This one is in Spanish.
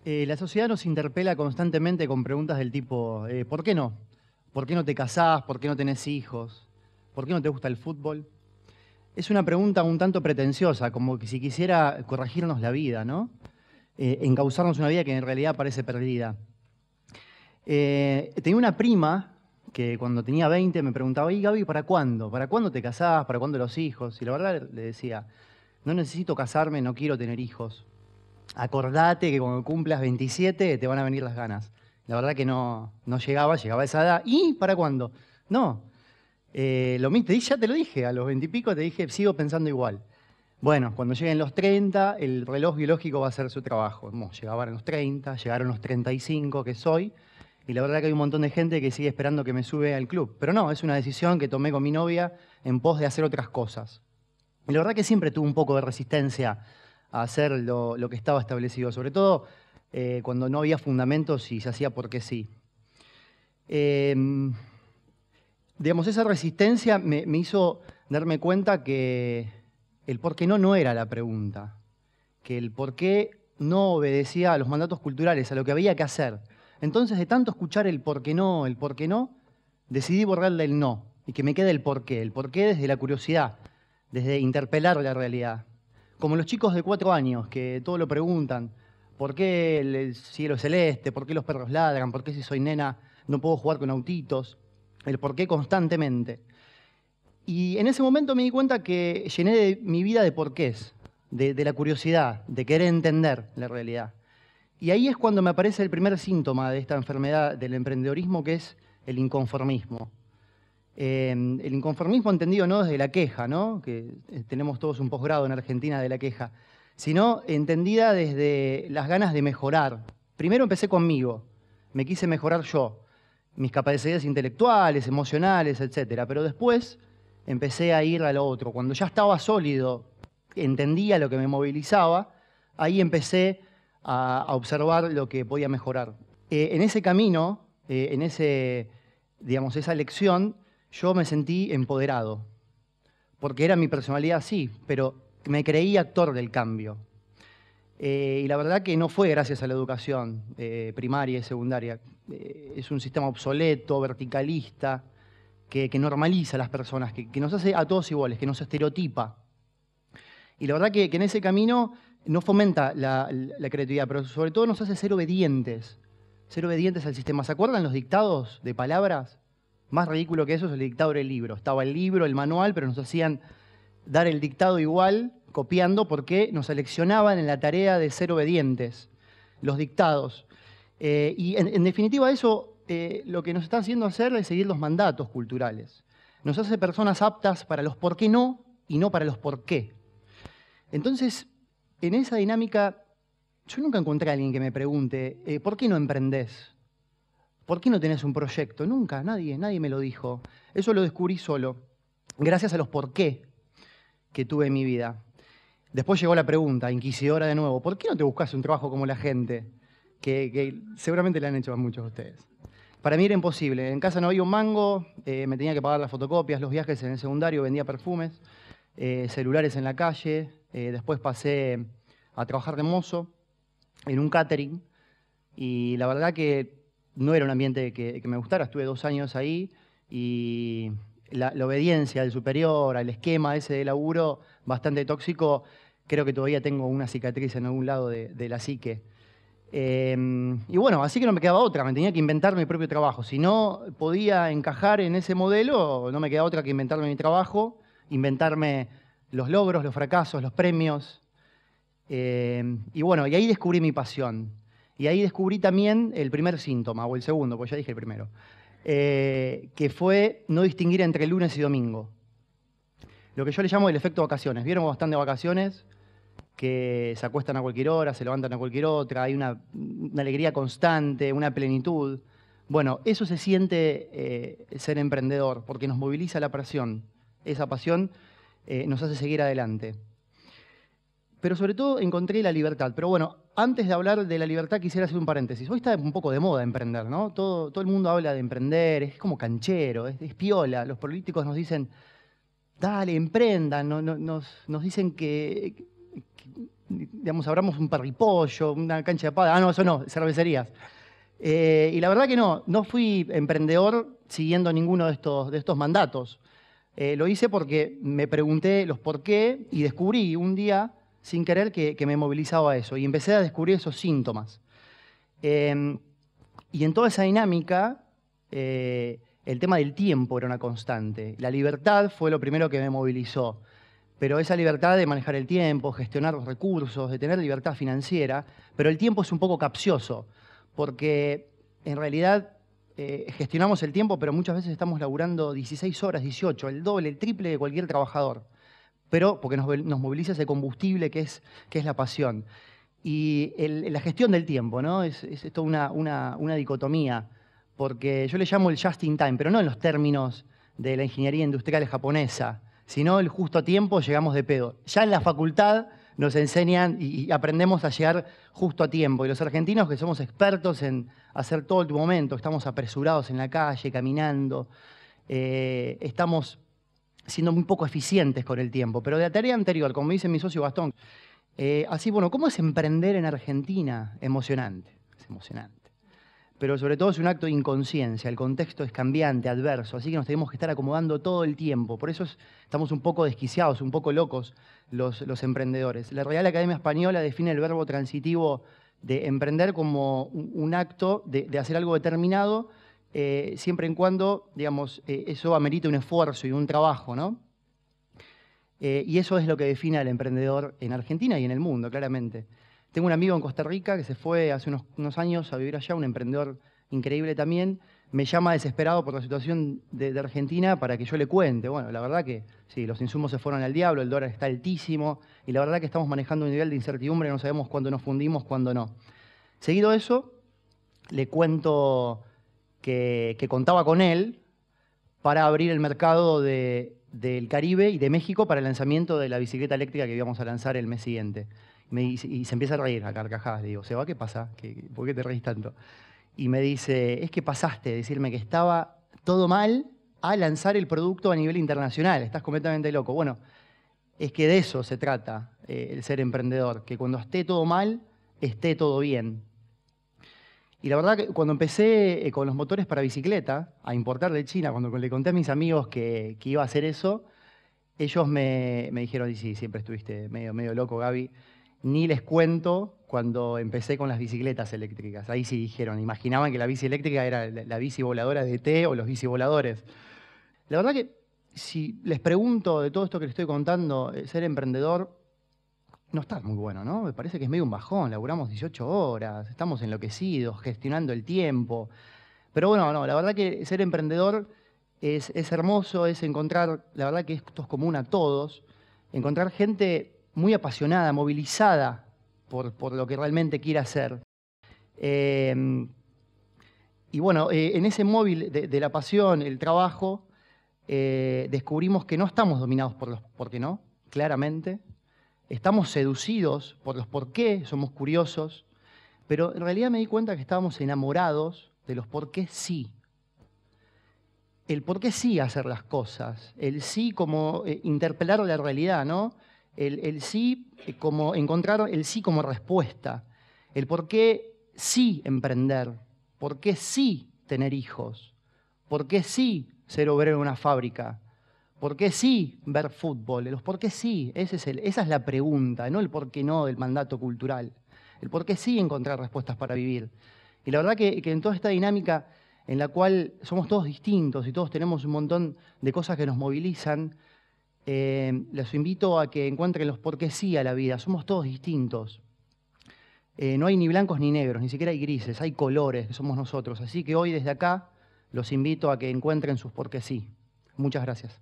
La sociedad nos interpela constantemente con preguntas del tipo, ¿por qué no? ¿Por qué no te casás? ¿Por qué no tenés hijos? ¿Por qué no te gusta el fútbol? Es una pregunta un tanto pretenciosa, como que si quisiera corregirnos la vida, ¿no? Encauzarnos una vida que en realidad parece perdida. Tenía una prima que cuando tenía 20 me preguntaba, ¿y Gaby, para cuándo? ¿Para cuándo te casás? ¿Para cuándo los hijos? Y la verdad le decía, no necesito casarme, no quiero tener hijos. Acordate que cuando cumplas 27 te van a venir las ganas. La verdad que no llegaba a esa edad. ¿Y para cuándo? No. Lo mismo, ya te lo dije, a los 20 y pico te dije, sigo pensando igual. Bueno, cuando lleguen los 30, el reloj biológico va a hacer su trabajo. Llegaban los 30, llegaron los 35, que soy, y la verdad que hay un montón de gente que sigue esperando que me sube al club. Pero no, es una decisión que tomé con mi novia en pos de hacer otras cosas. Y la verdad que siempre tuve un poco de resistencia a hacer lo que estaba establecido, sobre todo cuando no había fundamentos y se hacía porque sí. Digamos, esa resistencia me hizo darme cuenta que el por qué no era la pregunta, que el por qué no obedecía a los mandatos culturales, a lo que había que hacer. Entonces, de tanto escuchar el por qué no, decidí borrarle el no y que me quede el por qué desde la curiosidad, desde interpelar la realidad. Como los chicos de 4 años que todo lo preguntan, ¿por qué el cielo es celeste? ¿Por qué los perros ladran? ¿Por qué si soy nena no puedo jugar con autitos? El por qué constantemente. Y en ese momento me di cuenta que llené mi vida de porqués, de la curiosidad, de querer entender la realidad. Y ahí es cuando me aparece el primer síntoma de esta enfermedad del emprendedorismo, que es el inconformismo. El inconformismo entendido no desde la queja, ¿no? Que tenemos todos un posgrado en Argentina de la queja, sino entendida desde las ganas de mejorar. Primero empecé conmigo, me quise mejorar yo, mis capacidades intelectuales, emocionales, etcétera. Pero después empecé a ir a lo otro. Cuando ya estaba sólido, entendía lo que me movilizaba, ahí empecé a observar lo que podía mejorar. En ese camino, digamos, esa lección, yo me sentí empoderado, porque era mi personalidad, sí, pero me creí actor del cambio. Y la verdad que no fue gracias a la educación primaria y secundaria. Es un sistema obsoleto, verticalista, que normaliza a las personas, que nos hace a todos iguales, que nos estereotipa. Y la verdad que en ese camino no fomenta la creatividad, pero sobre todo nos hace ser obedientes al sistema. ¿Se acuerdan los dictados de palabras? Más ridículo que eso es el dictado del libro. Estaba el libro, el manual, pero nos hacían dar el dictado igual, copiando, porque nos aleccionaban en la tarea de ser obedientes, los dictados. Y en definitiva eso lo que nos está haciendo hacer es seguir los mandatos culturales. Nos hace personas aptas para los por qué no y no para los por qué. Entonces, en esa dinámica, yo nunca encontré a alguien que me pregunte, ¿por qué no emprendés? ¿Por qué no tenés un proyecto? Nunca, nadie me lo dijo. Eso lo descubrí solo, gracias a los por qué que tuve en mi vida. Después llegó la pregunta, inquisidora de nuevo, ¿por qué no te buscas un trabajo como la gente? Que seguramente le han hecho a muchos de ustedes. Para mí era imposible. En casa no había un mango, me tenía que pagar las fotocopias, los viajes en el secundario, vendía perfumes, celulares en la calle. Después pasé a trabajar de mozo en un catering y la verdad que no era un ambiente que me gustara. Estuve 2 años ahí y la obediencia al superior, al esquema ese de laburo bastante tóxico, creo que todavía tengo una cicatriz en algún lado de la psique. Y bueno, así que no me quedaba otra, me tenía que inventar mi propio trabajo. Si no podía encajar en ese modelo, no me quedaba otra que inventarme mi trabajo, inventarme los logros, los fracasos, los premios. Y bueno, y ahí descubrí mi pasión. Y ahí descubrí también el primer síntoma, o el segundo, pues ya dije el primero, que fue no distinguir entre lunes y domingo. Lo que yo le llamo el efecto vacaciones. ¿Vieron cuando están de vacaciones? Que se acuestan a cualquier hora, se levantan a cualquier otra, hay una alegría constante, una plenitud. Bueno, eso se siente ser emprendedor, porque nos moviliza la pasión. Esa pasión nos hace seguir adelante. Pero sobre todo encontré la libertad. Pero bueno, antes de hablar de la libertad quisiera hacer un paréntesis. Hoy está un poco de moda emprender, ¿no? Todo el mundo habla de emprender, es como canchero, es piola. Los políticos nos dicen, dale, emprendan, nos dicen digamos, abramos un parripollo, una cancha de pádel. Ah, no, eso no, cervecerías. Y la verdad que no fui emprendedor siguiendo ninguno de estos mandatos. Lo hice porque me pregunté los por qué y descubrí un día, sin querer, que me movilizaba eso. Y empecé a descubrir esos síntomas. Y en toda esa dinámica, el tema del tiempo era una constante. La libertad fue lo primero que me movilizó. Pero esa libertad de manejar el tiempo, gestionar los recursos, de tener libertad financiera, pero el tiempo es un poco capcioso, porque en realidad gestionamos el tiempo, pero muchas veces estamos laburando 16 horas, 18, el doble, el triple de cualquier trabajador. Pero porque nos moviliza ese combustible que es la pasión. Y la gestión del tiempo, ¿no? Es toda una dicotomía, porque yo le llamo el just in time, pero no en los términos de la ingeniería industrial japonesa, sino el justo a tiempo llegamos de pedo. Ya en la facultad nos enseñan y aprendemos a llegar justo a tiempo. Y los argentinos, que somos expertos en hacer todo el momento, estamos apresurados en la calle, caminando, estamos siendo muy poco eficientes con el tiempo. Pero de la tarea anterior, como dice mi socio Gastón, así, bueno, ¿cómo es emprender en Argentina? Emocionante, es emocionante. Pero sobre todo es un acto de inconsciencia, el contexto es cambiante, adverso, así que nos tenemos que estar acomodando todo el tiempo. Por eso estamos un poco desquiciados, un poco locos los emprendedores. La Real Academia Española define el verbo transitivo de emprender como un acto de hacer algo determinado, siempre en cuando, digamos, eso amerite un esfuerzo y un trabajo, ¿no? Y eso es lo que define al emprendedor en Argentina y en el mundo, claramente. Tengo un amigo en Costa Rica que se fue hace unos años a vivir allá, un emprendedor increíble también. Me llama desesperado por la situación de Argentina para que yo le cuente. Bueno, la verdad que sí, los insumos se fueron al diablo, el dólar está altísimo y la verdad que estamos manejando un nivel de incertidumbre, no sabemos cuándo nos fundimos, cuándo no. Seguido eso, le cuento que contaba con él para abrir el mercado del Caribe y de México para el lanzamiento de la bicicleta eléctrica que íbamos a lanzar el mes siguiente. Y se empieza a reír a carcajadas. Le digo, Seba, ¿qué pasa? ¿Por qué te reís tanto? Y me dice, es que pasaste de decirme que estaba todo mal a lanzar el producto a nivel internacional. Estás completamente loco. Bueno, es que de eso se trata el ser emprendedor, que cuando esté todo mal, esté todo bien. Y la verdad que cuando empecé con los motores para bicicleta, a importar de China, cuando le conté a mis amigos que iba a hacer eso, ellos me dijeron, y sí, siempre estuviste medio loco, Gaby. Ni les cuento cuando empecé con las bicicletas eléctricas. Ahí sí dijeron, imaginaban que la bici eléctrica era la bici voladora de ET o los bici voladores. La verdad que si les pregunto de todo esto que les estoy contando, ser emprendedor no está muy bueno, ¿no? Me parece que es medio un bajón, laburamos 18 horas, estamos enloquecidos, gestionando el tiempo. Pero bueno, no, la verdad que ser emprendedor es hermoso, es encontrar, la verdad que esto es común a todos, encontrar gente muy apasionada, movilizada por lo que realmente quiere hacer. Y bueno, en ese móvil de la pasión, el trabajo, descubrimos que no estamos dominados por los por qué no, claramente. Estamos seducidos por los por qué, somos curiosos, pero en realidad me di cuenta que estábamos enamorados de los por qué sí. El por qué sí hacer las cosas, el sí como interpelar la realidad, ¿no? El sí como encontrar el sí como respuesta, el por qué sí emprender, por qué sí tener hijos, por qué sí ser obrero en una fábrica, por qué sí ver fútbol, los por qué sí, esa es la pregunta, no el por qué no del mandato cultural, el por qué sí encontrar respuestas para vivir. Y la verdad que en toda esta dinámica en la cual somos todos distintos y todos tenemos un montón de cosas que nos movilizan, les invito a que encuentren los por qué sí a la vida. Somos todos distintos. No hay ni blancos ni negros, ni siquiera hay grises, hay colores, que somos nosotros. Así que hoy desde acá los invito a que encuentren sus por qué sí. Muchas gracias.